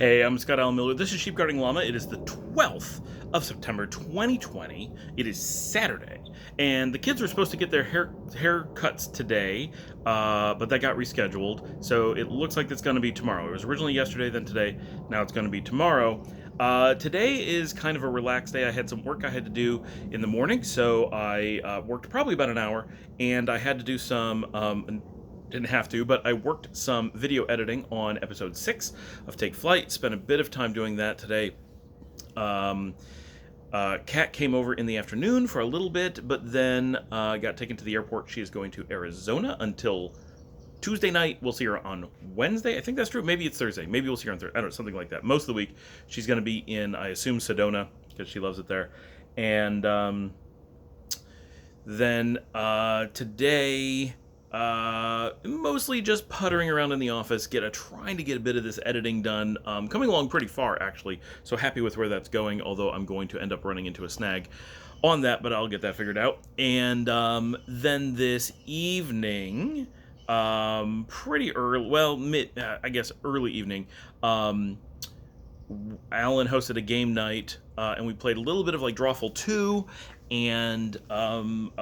Hey, I'm Scott Allen Miller. This is Sheep Guarding Llama. It is the 12th of September 2020. It is Saturday, and the kids were supposed to get their haircuts today, but that got rescheduled. So it looks like it's going to be tomorrow. It was originally yesterday, then today. Now it's going to be tomorrow. Today is kind of a relaxed day. I had some work I had to do in the morning, so I worked probably about an hour, and I had to do some didn't have to, but I worked some video editing on episode 6 of Take Flight. Spent a bit of time doing that today. Kat came over in the afternoon for a little bit, but then got taken to the airport. She is going to Arizona until Tuesday night. We'll see her on Wednesday. I think that's true. Maybe it's Thursday. Maybe we'll see her on Thursday. I don't know, something like that. Most of the week, she's going to be in, I assume, Sedona, because she loves it there. And then today... mostly just puttering around in the office, trying to get a bit of this editing done. Coming along pretty far, actually, so happy with where that's going, although I'm going to end up running into a snag on that, but I'll get that figured out. And then this evening, pretty early, well, I guess early evening, Alan hosted a game night, and we played a little bit of like Drawful 2, and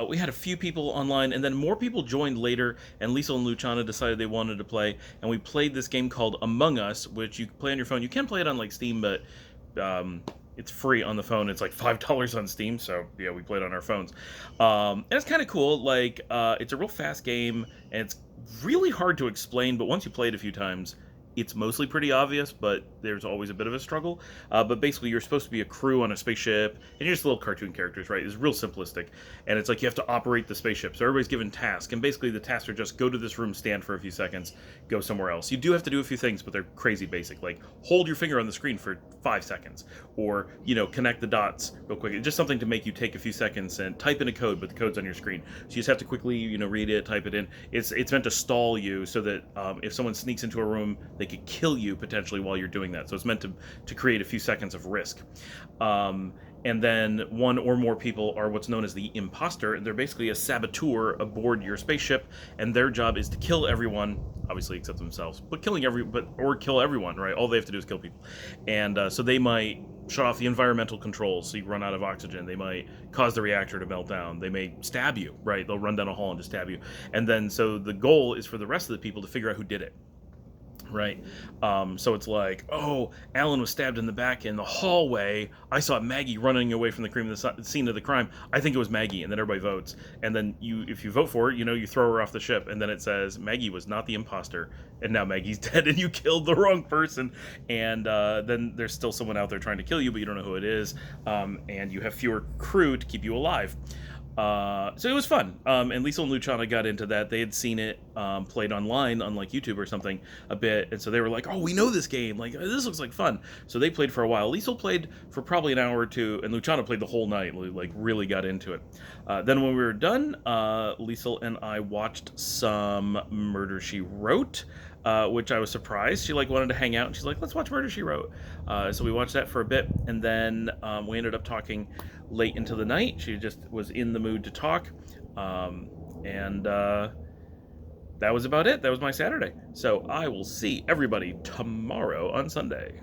we had a few people online, and then more people joined later, and Liesl and Luciana decided they wanted to play, and we played this game called Among Us, which you can play on your phone. You can play it on like Steam, but it's free on the phone. It's like $5 on Steam, so yeah, we played on our phones. And it's kind of cool. Like, it's a real fast game, and it's really hard to explain, but once you play it a few times, it's mostly pretty obvious, but there's always a bit of a struggle. But basically, you're supposed to be a crew on a spaceship, and you're just little cartoon characters, right? It's real simplistic. And it's like you have to operate the spaceship. So everybody's given tasks, and basically the tasks are just go to this room, stand for a few seconds, go somewhere else. You do have to do a few things, but they're crazy basic. Like, hold your finger on the screen for 5 seconds. Or, connect the dots real quick. It's just something to make you take a few seconds and type in a code, but the code's on your screen. So you just have to quickly, read it, type it in. It's meant to stall you so that if someone sneaks into a room, they could kill you potentially while you're doing that. So it's meant to create a few seconds of risk. And then one or more people are what's known as the imposter, and they're basically a saboteur aboard your spaceship, and their job is to kill everyone, obviously except themselves, but kill everyone, right? All they have to do is kill people. And so they might shut off the environmental controls so you run out of oxygen. They might cause the reactor to melt down. They may stab you, right? They'll run down a hall and just stab you. And then so the goal is for the rest of the people to figure out who did it. Right. So it's like, oh, Alan was stabbed in the back in the hallway. I saw Maggie running away from the scene of the crime. I think it was Maggie. And then everybody votes. And then if you vote for it, you throw her off the ship. And then it says Maggie was not the imposter. And now Maggie's dead and you killed the wrong person. And then there's still someone out there trying to kill you, but you don't know who it is. And you have fewer crew to keep you alive. So it was fun, and Liesl and Luciana got into that. They had seen it played online on like YouTube or something a bit, and so they were like, oh, we know this game, like this looks like fun. So they played for a while. Liesl played for probably an hour or two, and Luciana played the whole night, like really got into it. Then when we were done, Liesl and I watched some Murder, She Wrote, which I was surprised. She wanted to hang out, and she's like, let's watch Murder, She Wrote. So we watched that for a bit, and then we ended up talking late into the night. She just was in the mood to talk, and that was about it. That was my Saturday. So I will see everybody tomorrow on Sunday.